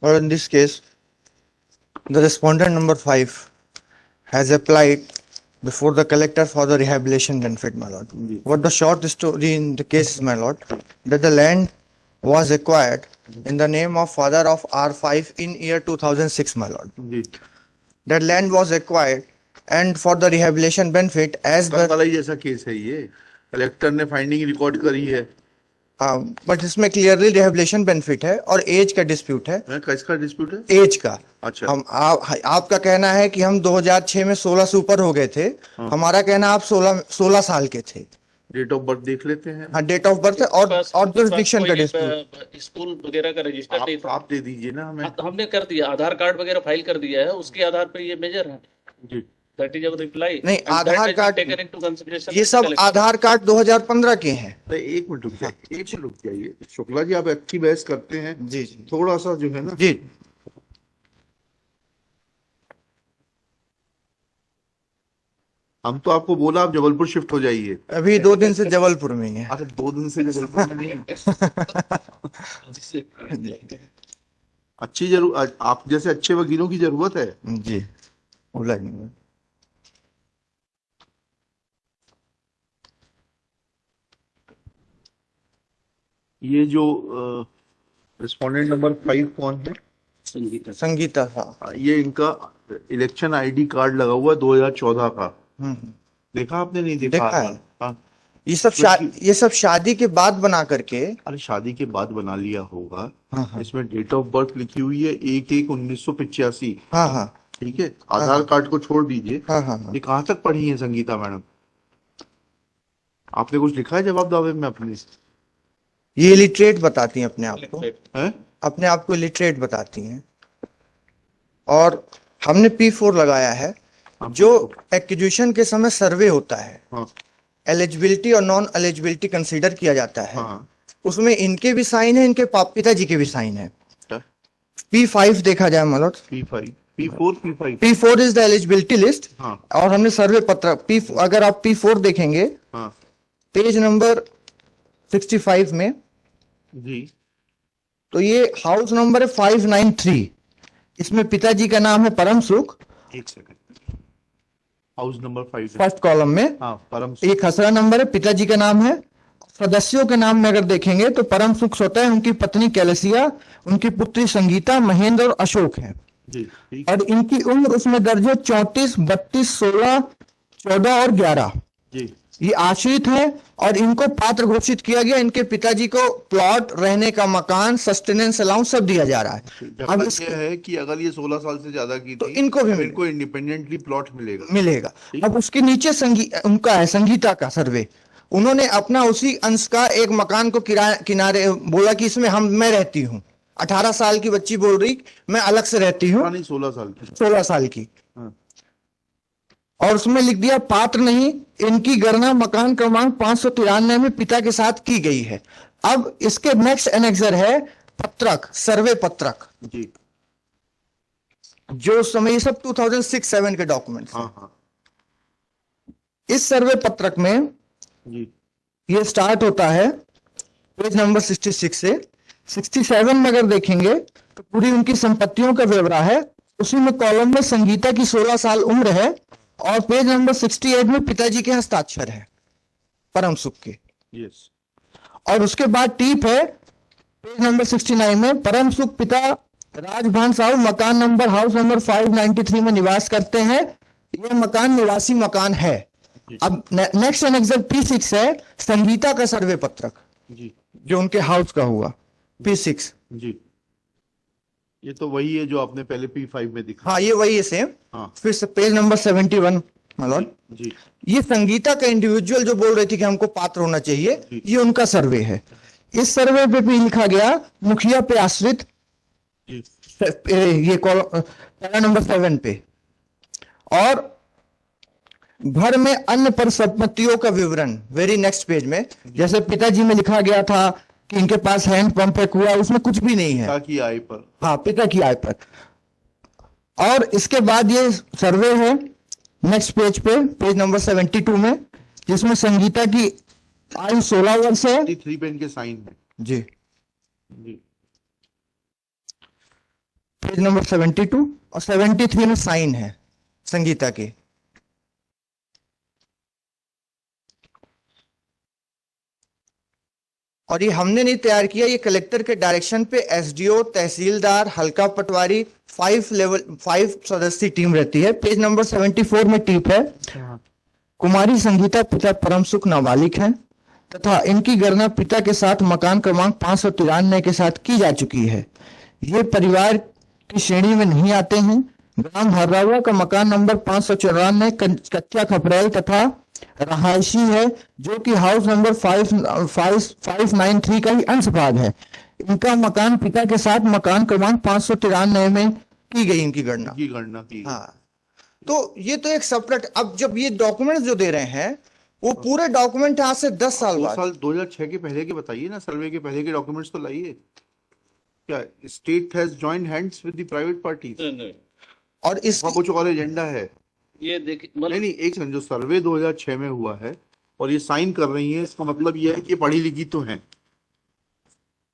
or in this case, the respondent number 5 has applied before the collector for the rehabilitation benefit, my lord. What the short story in the case is, my lord, that the land was acquired in the name of father of R5 in year 2006, my lord. That land was acquired and for the rehabilitation benefit as the वाला ही जैसा case है ये, collector ने finding record करी है। But इसमें clearly rehabilitation benefit है और एज का डिस्प्यूट है। किसका डिस्प्यूट है? एज का। अच्छा। आपका कहना है कि हम 2006 में 16 से ऊपर हो गए थे। हाँ। हमारा कहना आप 16 साल के थे। डेट ऑफ बर्थ देख लेते हैं। हाँ, डेट ऑफ बर्थ और जुरिसडिक्शन का डिस्प्यूट। स्कूल वगैरह का रजिस्टर नहीं था। आप दे दीजिए ना हमें। हमने कर दिया, आधार कार्ड वगैरह फाइल कर दिया है, उसके आधार पर ये मेजर है जी। That is our reply. नहीं, Aadhaar card taken into consideration. ये सब आधार कार्ड 2015 के हैं। एक मिनट रुक जाइए, एक मिनट रुक जाइए शुक्ला जी, आप अच्छी बहस करते हैं जी। थोड़ा सा जो है ना जी, हम तो आपको बोला आप जबलपुर शिफ्ट हो जाइए। अभी 2 दिन से जबलपुर में ही है। अरे 2 दिन से जबलपुर में नहीं। अच्छी जरूर आप जैसे अच्छे वकीलों की जरूरत है। जी, बोला नहीं। ये जो रिस्पोंडेंट नंबर 5 कौन है? संगीता था। ये इनका इलेक्शन आईडी कार्ड लगा हुआ 2014 का। हम्म। देखा आपने? नहीं देखा? देखा है। हाँ। ये सब शादी के बाद बना करके। अरे शादी के बाद बना लिया होगा। हाँ, हाँ। इसमें डेट ऑफ बर्थ लिखी हुई है 1/1/1985। हाँ, हाँ। ठीक है, आधार कार्ड को छोड़ दीजिए। हाँ, हाँ, हाँ। ये कहाँ तक पढ़ी है संगीता मैडम? आपने कुछ लिखा है जवाब दावे में अपने? ये इलिटरेट बताती हैं अपने आप को। हैं? अपने आप को इलिटरेट बताती हैं। और हमने P4 लगाया है, जो एक्विजिशन के समय सर्वे होता है। हाँ। एलिजिबिलिटी और नॉन एलिजिबिलिटी कंसीडर किया जाता है। हाँ। उसमें इनके भी साइन है, इनके पिताजी के भी साइन है। P5 देखा जाए मतलब। P4 is the eligibility list. हाँ। और हमने सर्वे पत्र अगर आप P4 देखेंगे, हाँ। पेज नंबर 65 में जी, तो ये हाउस नंबर है 593। इसमें पिताजी का नाम है परम सुख। एक second, house number 5 first column में। हाँ, परम एक खसरा नंबर है, पिताजी का नाम है। सदस्यों के नाम में अगर देखेंगे तो परम सुख स्वतः है, उनकी पत्नी कैलसिया, उनकी पुत्री संगीता, महेंद्र और अशोक है। जी, ठीक। और इनकी उम्र उसमें दर्ज है 34, 32, 16, 14 और 11। जी, ये आश्रित है और इनको पात्र घोषित किया गया। इनके पिताजी को प्लॉट, रहने का मकान, सस्टेनेंस अलाउंस सब दिया जा रहा है। अब ये है कि अगर ये 16 साल से ज्यादा की तो थी, इनको भी इनको इंडिपेंडेंटली प्लॉट मिलेगा। मिलेगा। अब उसके नीचे उनका है संगीता का सर्वे। उन्होंने अपना उसी अंश का एक मकान को किनारे बोला कि इसमें मैं रहती हूँ। 18 साल की बच्ची बोल रही मैं अलग से रहती हूँ। नहीं, 16 साल की। 16 साल की। हाँ। और उसमें लिख दिया पात्र नहीं, इनकी गणना मकान क्रमांक 593 में पिता के साथ की गई है। अब इसके नेक्स्ट एनेक्सर है पत्रक, सर्वे पत्रक। जी, जो उस समय ये सब 2006-7 के डॉक्यूमेंट्स। हाँ, हाँ। इस सर्वे पत्रक में जी, ये स्टार्ट होता है पेज नंबर 66 से। 67 में अगर देखेंगे तो पूरी उनकी संपत्तियों का ब्यौरा है। उसी में कॉलम में संगीता की 16 साल उम्र है और पेज नंबर 68 में पिताजी के हस्ताक्षर है परम सुख के। यस। और उसके बाद टीप है पेज नंबर 69 में, परम सुख पिता राजभान साहू मकान नंबर हाउस नंबर 593 में निवास करते हैं। यह मकान निवासी मकान है। अब नेक्स्ट एनेक्सर P6 है संगीता का सर्वे पत्रक। जी, जो उनके हाउस का हुआ P6। जी, ये तो वही है जो आपने पहले P5 में दिखा। हाँ, ये वही है सेम। हाँ। फिर से पेज नंबर 71 मतलब। जी, ये संगीता का इंडिविजुअल जो बोल रही थी कि हमको पात्र होना चाहिए, ये उनका सर्वे है। इस सर्वे पे भी लिखा गया मुखिया पे आश्रित। जी, ये पैरा नंबर 7 पे। और घर में अन्य परिसंपत्तियों का विवरण वेरी नेक्स्ट पेज में। जैसे पिताजी में लिखा गया था कि इनके पास हैंड पंप है, कुआ, उसमें कुछ भी नहीं है। पिता की आय पर। हाँ, पिता की आय पर। और इसके बाद ये सर्वे है नेक्स्ट पेज पे, पेज नंबर 72 में, जिसमें संगीता की आयु 16 वर्ष है। 3 पे इनके साइन है। जी। जी, पेज नंबर 72 और 73 में साइन है संगीता के। और ये हमने नहीं तैयार किया, ये कलेक्टर के डायरेक्शन पे एसडीओ, तहसीलदार, हल्का पटवारी, 5 सदस्यीय टीम रहती है। पेज नंबर 74 में टिप है, कुमारी संगीता पिता परम सुख नाबालिग है तथा इनकी गणना पिता के साथ मकान क्रमांक 593 के साथ की जा चुकी है। ये परिवार की श्रेणी में नहीं आते हैं। ग्राम हर्रावा का मकान नंबर 594 कच्चा खपरेल तथा रहायशी है, जो कि हाउस नंबर 593 का ही अंश भाग है। इनका मकान पिता के साथ मकान क्रमांक 593 में की गई इनकी गणना। हाँ, तो ये तो एक सेपरेट। अब जब ये डॉक्यूमेंट्स जो दे रहे हैं वो पूरे डॉक्यूमेंट आज से 10 साल बाद, 2006 के पहले के बताइए ना, सर्वे के पहले के डॉक्यूमेंट्स तो लाइए। क्या state has joined hands with the private party? नहीं, और इस कुछ और एजेंडा है? ये देखिए नहीं, एक सेकंड, जो सर्वे 2006 में हुआ है और ये साइन कर रही है, इसका मतलब ये है कि पढ़ी लिखी तो है,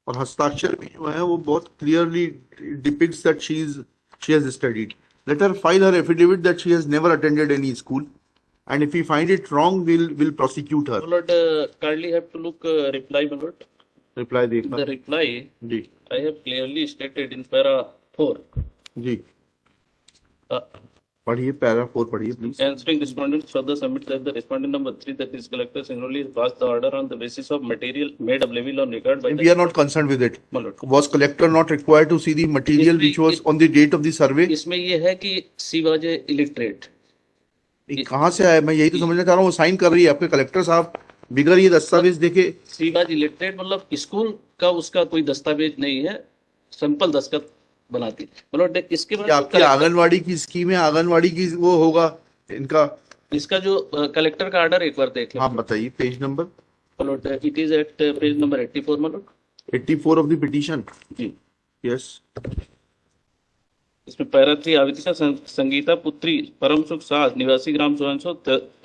और हस्ताक्षर भी जो है वो बहुत clearly depicts that she has studied. Let her file her affidavit that she has never attended any school, and if we find it wrong, we'll prosecute her. My lord, kindly have to look reply, my lord. Reply देखना The reply जी। I have clearly stated in para 4. जी, Uh, पढ़िए, para 4 पढ़िए please. Answering respondents further submit that the respondent number 3, that is collector Singrauli, has passed the order on the basis of material made available on record by We are not concerned with it. My lord. Was collector not required to see the material which was on the date of the survey? इसमें ये है कि she was a illiterate. ये कहाँ से आया? मैं यही तो समझना चाह रहा हूँ। वो साइन कर रही है आपके कलेक्टर साहब बिगर ये दस्तावेज देखे। She was illiterate मतलब स्कूल का उसका कोई दस्तावेज नहीं है, सिंपल दस्तखत बनाती। मतलब इसके बाद आपकी आंगनवाड़ी की स्कीम है, आंगनवाड़ी की वो होगा इनका। इसका जो कलेक्टर का ऑर्डर एक बार देख लें। हाँ बताइए, पेज नंबर। मतलब it is at page number 84 मतलब 84 ऑफ द पिटीशन जी। यस। इसमें पैरा 3 आवेदिका संगीता पुत्री परम सुख साज निवासी ग्राम सोहनसो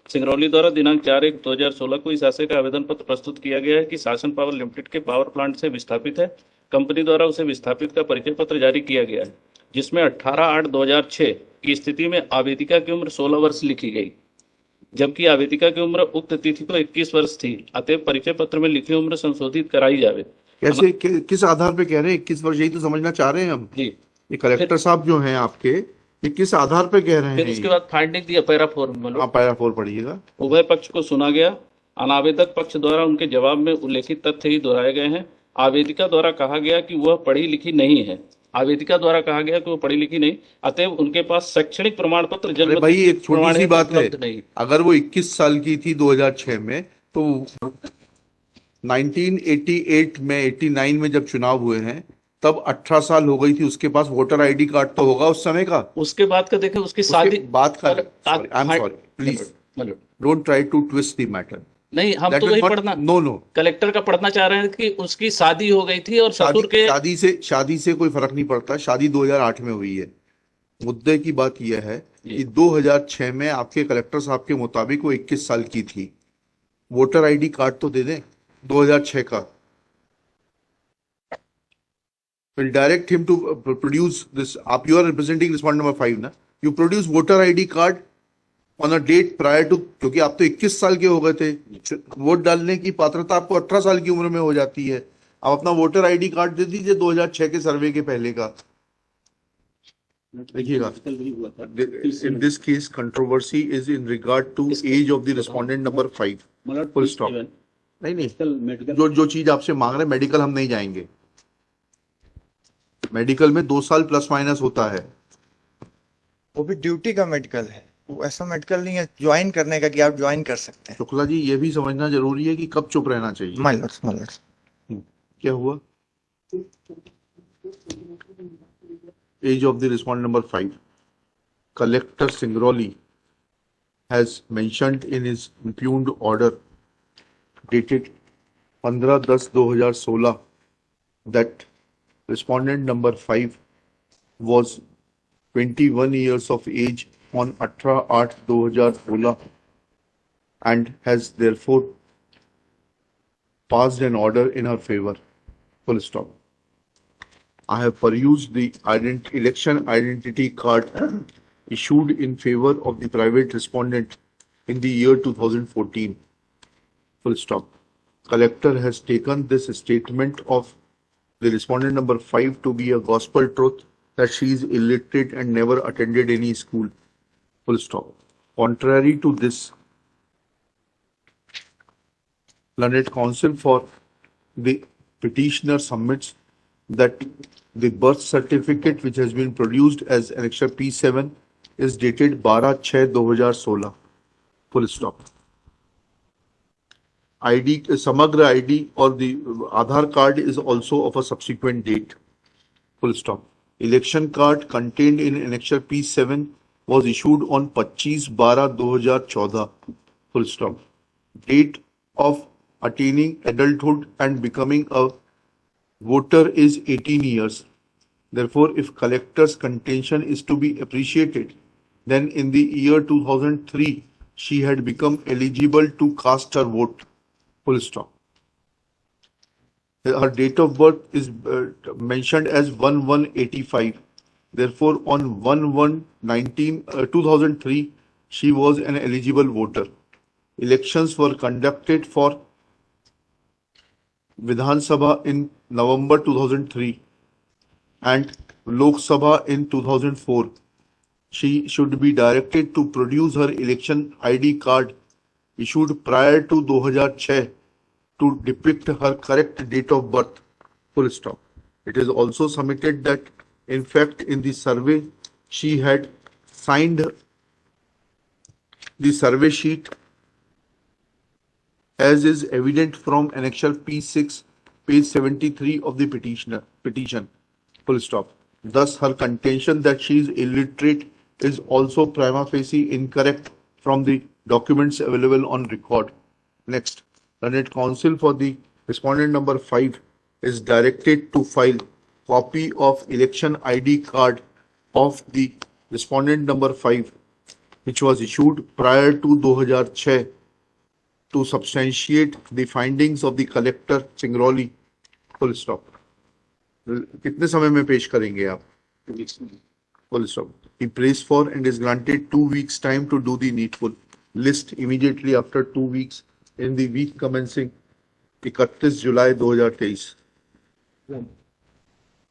सिंगरौली द्वारा दिनांक 4/1/2016 को इस आशय का आवेदन पत्र प्रस्तुत किया गया है कि शासन पावर लिमिटेड के पावर प्लांट से विस्थापित है। कंपनी द्वारा उसे विस्थापित का परिचय पत्र जारी किया गया है, जिसमें 18/8/2006 की स्थिति में आवेदिका की उम्र 16 वर्ष लिखी गई, जबकि आवेदिका की उम्र उक्त तिथि को 21 वर्ष थी। अतः परिचय पत्र में लिखी उम्र संशोधित कराई जावे। कैसे, किस आधार पे कह रहे हैं 21 वर्ष? यही तो समझना चाह रहे हैं हम जी। ये कलेक्टर साहब जो हैं आपके, ये किस आधार पे कह रहे हैं? फिर उसके बाद फाइंडिंग दिया पैरा 4 में। हाँ, पैरा 4 पढ़िएगा। उभय पक्ष को सुना गया। अनावेदक पक्ष द्वारा उनके जवाब में उल्लेखित तथ्य ही दोहराए गए हैं। आवेदिका द्वारा कहा गया कि वह पढ़ी लिखी नहीं है। आवेदिका द्वारा कहा गया कि वो पढ़ी लिखी नहीं, अतएव उनके पास शैक्षणिक प्रमाण पत्र जन्म भाई एक छोटी सी बात है, नहीं। अगर वो 21 साल की थी 2006 में, तो 1988 में 89 में जब चुनाव हुए हैं तब 18 साल हो गई थी। उसके पास वोटर आईडी कार्ड तो होगा उस समय का। उसके बाद का देखें, उसकी शादी बात का I am sorry, please don't try to twist the matter. नहीं, हम तो वही पढ़ना, नो कलेक्टर का पढ़ना चाह रहे हैं कि उसकी शादी हो गई थी और ससुर के शादी से कोई फर्क नहीं पड़ता। शादी 2008 में हुई है। मुद्दे की बात यह है कि 2006 में आपके कलेक्टर साहब के मुताबिक वो 21 साल की थी। वोटर आईडी कार्ड तो दे दें 2006 का। Will direct him to produce this. You are representing respondent number 5 ना? You produce voter ID card on a date prior to, क्योंकि आप तो 21 साल के हो गए थे। वोट डालने की पात्रता आपको 18 साल की उम्र में हो जाती है। आप अपना वोटर आईडी कार्ड दे दीजिए 2006 के सर्वे के पहले का। देखिएगा, in this case controversy is in regard to age of the respondent number 5. Full stop. नहीं, जो चीज आपसे मांग रहे हैं, मेडिकल हम नहीं जाएंगे। मेडिकल में 2 साल प्लस माइनस होता है। वो भी ड्यूटी का मेडिकल है, वो ऐसा मेडिकल नहीं है ज्वाइन करने का कि आप ज्वाइन कर सकते हैं। शुक्ला जी, ये भी समझना जरूरी है कि कब चुप रहना चाहिए। माय लॉर्ड क्या हुआ? Age of the respondent number 5, collector Singrauli has mentioned in his impugned order dated 15/10/2016 that respondent number 5 was 21 years of age on 18/8/2016 and has therefore passed an order in her favor. Full stop. I have perused the election identity card issued in favor of the private respondent in the year 2014. Full stop. Collector has taken this statement of the respondent number 5 to be a gospel truth that she is illiterate and never attended any school. Full stop. Contrary to this, learned counsel for the petitioner submits that the birth certificate which has been produced as Annexure P7 is dated 12/6/2016. Full stop. ID, Samagra ID or the Aadhaar card is also of a subsequent date. Full stop. Election card contained in Annexure P7 was issued on 25/12/2014. Full stop. Date of attaining adulthood and becoming a voter is 18 years. Therefore, if collector's contention is to be appreciated, then in the year 2003, she had become eligible to cast her vote. Full stop. Her date of birth is mentioned as 1185. Therefore, on 11/19/2003, she was an eligible voter. Elections were conducted for Vidhan Sabha in November 2003 and Lok Sabha in 2004. She should be directed to produce her election ID card issued prior to 2006 to depict her correct date of birth. Full stop. It is also submitted that, in fact, in the survey, she had signed the survey sheet as is evident from Annexure P6, page 73 of the petition. Full stop. Thus, her contention that she is illiterate is also prima facie incorrect from the documents available on record. Next, learned counsel for the respondent number 5 is directed to file copy of election ID card of the respondent number 5, which was issued prior to 2006, to substantiate the findings of the collector Singrauli. Full stop. कितने समय में पेश करेंगे आप? Full stop. He prays for and is granted 2 weeks time to do the needful. List immediately after 2 weeks in the week commencing 31 July 2023.